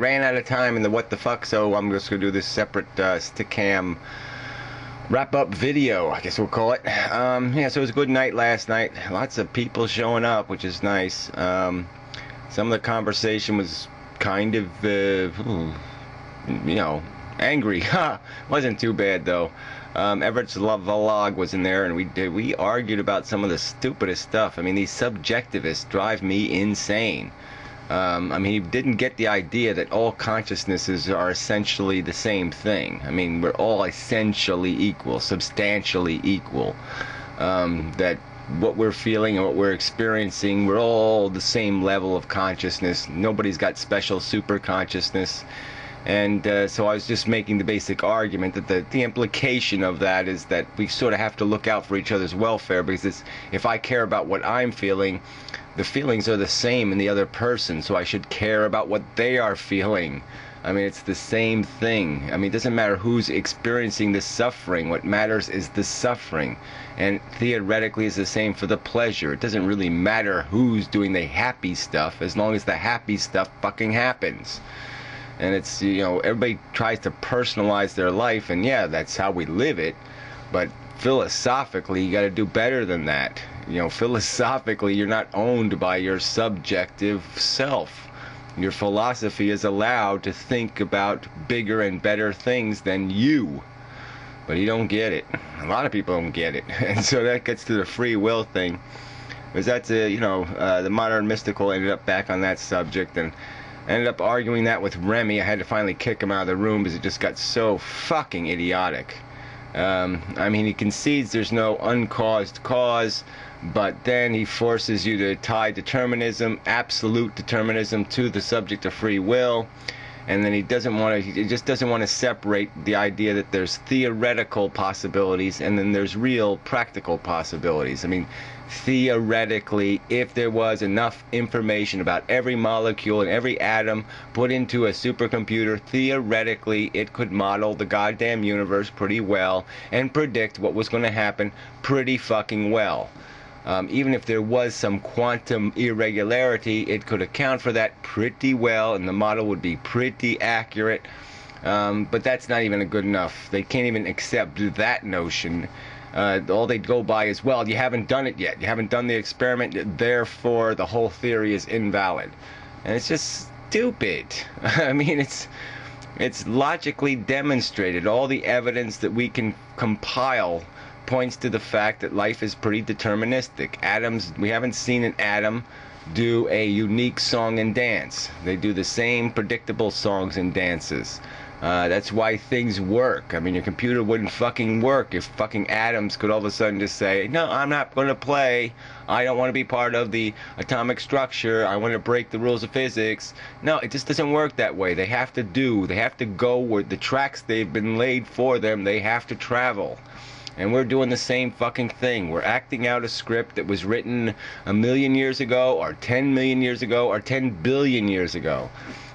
ran out of time in the what the fuck, so I'm just gonna do this separate Stickam Rap-up video, I guess we'll call it. Yeah, so it was a good night last night. Lots of people showing up, which is nice. Some of the conversation was kind of, angry. Wasn't too bad though. Everett's vlog was in there, and we argued about some of the stupidest stuff. I mean, these subjectivists drive me insane. He didn't get the idea that all consciousnesses are essentially the same thing. I mean, we're all essentially equal, substantially equal. That what we're feeling and what we're experiencing, we're all the same level of consciousness. Nobody's got special super consciousness. And so I was just making the basic argument that the implication of that is that we sort of have to look out for each other's welfare, because if I care about what I'm feeling, the feelings are the same in the other person, so I should care about what they are feeling. I mean, it's the same thing. I mean, it doesn't matter who's experiencing the suffering. What matters is the suffering. And theoretically, it's the same for the pleasure. It doesn't really matter who's doing the happy stuff, as long as the happy stuff fucking happens. And it's, everybody tries to personalize their life, and yeah, that's how we live it. But philosophically, you got to do better than that. Philosophically, you're not owned by your subjective self. Your philosophy is allowed to think about bigger and better things than you. But you don't get it. A lot of people don't get it. And so that gets to the free will thing. Because that's, the modern mystical ended up back on that subject, and ended up arguing that with Remy. I had to finally kick him out of the room because it just got so fucking idiotic. He concedes there's no uncaused cause, but then he forces you to tie determinism, absolute determinism, to the subject of free will. And then he just doesn't want to separate the idea that there's theoretical possibilities and then there's real practical possibilities. I mean, theoretically, if there was enough information about every molecule and every atom put into a supercomputer, theoretically it could model the goddamn universe pretty well and predict what was going to happen pretty fucking well. Even if there was some quantum irregularity, it could account for that pretty well, and the model would be pretty accurate. But that's not even good enough. They can't even accept that notion. All they go by is, well, you haven't done it yet. You haven't done the experiment, therefore the whole theory is invalid. And it's just stupid. I mean, it's logically demonstrated. All the evidence that we can compile points to the fact that life is pretty deterministic. Atoms, we haven't seen an atom do a unique song and dance. They do the same predictable songs and dances. That's why things work. I mean, your computer wouldn't fucking work if fucking atoms could all of a sudden just say, no, I'm not going to play. I don't want to be part of the atomic structure. I want to break the rules of physics. No, it just doesn't work that way. They have to go where the tracks they've been laid for them, they have to travel. And we're doing the same fucking thing. We're acting out a script that was written 1,000,000 years ago, or 10 million years ago, or 10 billion years ago.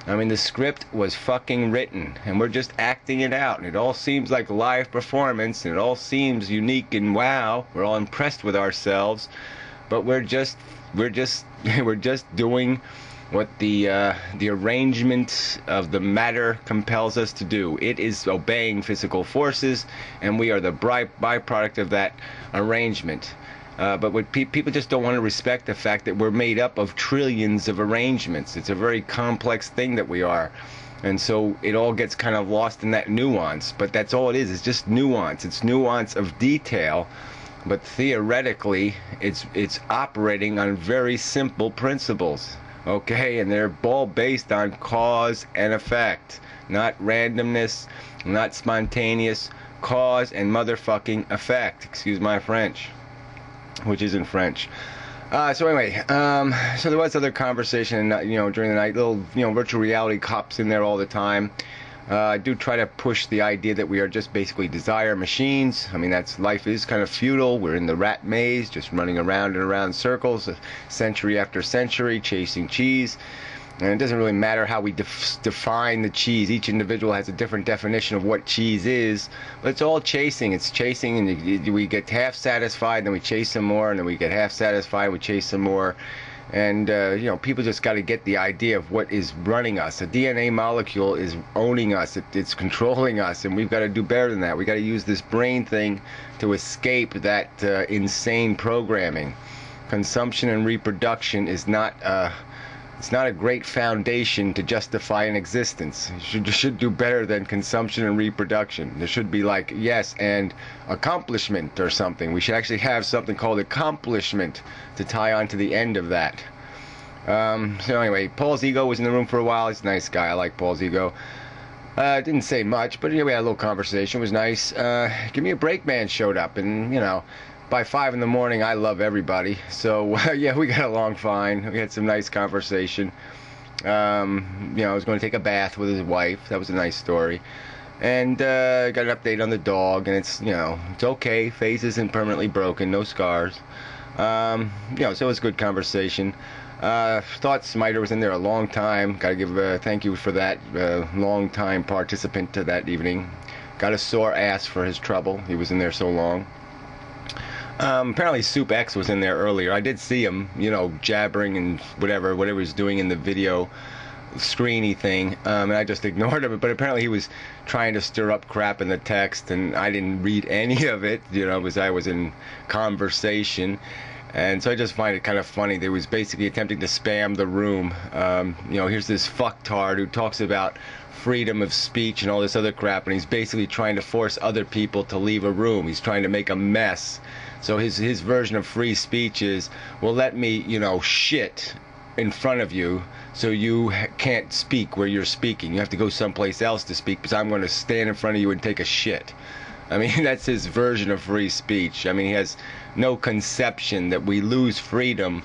I mean, the script was fucking written, and we're just acting it out. And it all seems like live performance, and it all seems unique and wow. We're all impressed with ourselves, but we're just doing what the arrangement of the matter compels us to do. It is obeying physical forces, and we are the byproduct of that arrangement. But what people just don't want to respect the fact that we're made up of trillions of arrangements. It's a very complex thing that we are. And so it all gets kind of lost in that nuance. But that's all it is. It's just nuance. It's nuance of detail. But theoretically, it's operating on very simple principles. Okay, and they're all based on cause and effect, not randomness, not spontaneous. Cause and motherfucking effect. Excuse my French, which isn't French. So anyway, so there was other conversation, during the night. Little, virtual reality cops in there all the time. I do try to push the idea that we are just basically desire machines. I mean, life is kind of futile. We're in the rat maze, just running around and around in circles, century after century, chasing cheese. And it doesn't really matter how we define the cheese. Each individual has a different definition of what cheese is. But it's all chasing. It's chasing, and we get half satisfied, and then we chase some more, and then we get half satisfied, we chase some more. And, people just got to get the idea of what is running us. The DNA molecule is owning us. It's controlling us, and we've got to do better than that. We got to use this brain thing to escape that insane programming. Consumption and reproduction is not it's not a great foundation to justify an existence. You should do better than consumption and reproduction. There should be like, yes, and accomplishment or something. We should actually have something called accomplishment to tie on to the end of that. So anyway, Paul's Ego was in the room for a while. He's a nice guy. I like Paul's Ego. Didn't say much, but we had a little conversation. It was nice. Give Me a Break Man showed up, and, by 5 in the morning, I love everybody. So, yeah, we got along fine. We had some nice conversation. I was going to take a bath with his wife. That was a nice story. And got an update on the dog, and it's, it's okay. Face isn't permanently broken. No scars. So it was a good conversation. Thought Smiter was in there a long time. Got to give a thank you for that. Long time participant to that evening. Got a sore ass for his trouble. He was in there so long. Apparently Soup X was in there earlier. I did see him, jabbering and whatever he was doing in the video screeny thing, and I just ignored him. But apparently he was trying to stir up crap in the text, and I didn't read any of it, because I was in conversation. And so I just find it kind of funny that he was basically attempting to spam the room. Here's this fucktard who talks about freedom of speech and all this other crap, and he's basically trying to force other people to leave a room. He's trying to make a mess. So his version of free speech is, well, let me, shit in front of you so you can't speak where you're speaking. You have to go someplace else to speak because I'm going to stand in front of you and take a shit. I mean, that's his version of free speech. I mean, he has no conception that we lose freedom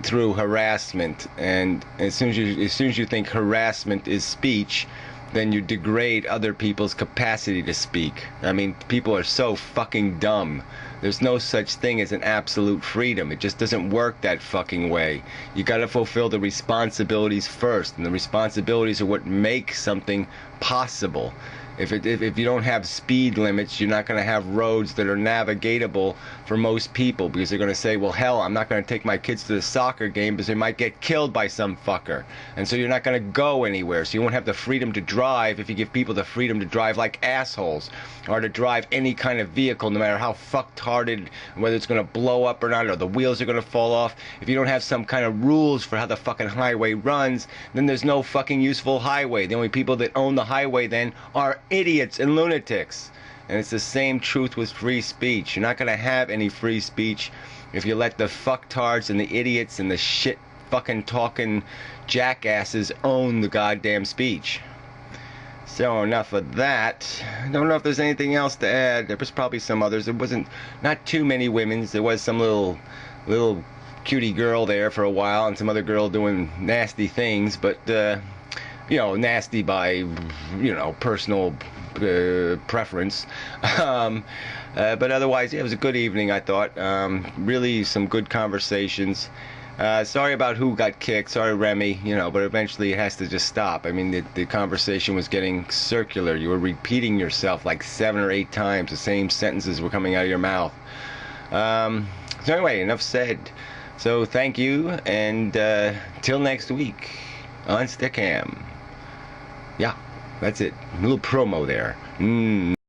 through harassment. And as soon as you think harassment is speech, then you degrade other people's capacity to speak. I mean, people are so fucking dumb. There's no such thing as an absolute freedom. It just doesn't work that fucking way. You gotta fulfill the responsibilities first, and the responsibilities are what make something possible. If you don't have speed limits, you're not going to have roads that are navigatable for most people, because they're going to say, well, hell, I'm not going to take my kids to the soccer game because they might get killed by some fucker. And so you're not going to go anywhere. So you won't have the freedom to drive if you give people the freedom to drive like assholes, or to drive any kind of vehicle, no matter how fucked-hearted, whether it's going to blow up or not, or the wheels are going to fall off. If you don't have some kind of rules for how the fucking highway runs, then there's no fucking useful highway. The only people that own the highway then are idiots and lunatics. And it's the same truth with free speech. You're not going to have any free speech if you let the fucktards and the idiots and the shit fucking talking jackasses own the goddamn speech. So enough of that. I don't know if there's anything else to add. There was probably some others. There wasn't, not too many women's. There was some little cutie girl there for a while, and some other girl doing nasty things, but nasty by, personal preference. But otherwise, yeah, it was a good evening, I thought. Really some good conversations. Sorry about who got kicked. Sorry, Remy, but eventually it has to just stop. I mean, the conversation was getting circular. You were repeating yourself like 7 or 8 times. The same sentences were coming out of your mouth. So anyway, enough said. So thank you, and till next week on Stickam. Yeah, that's it. A little promo there.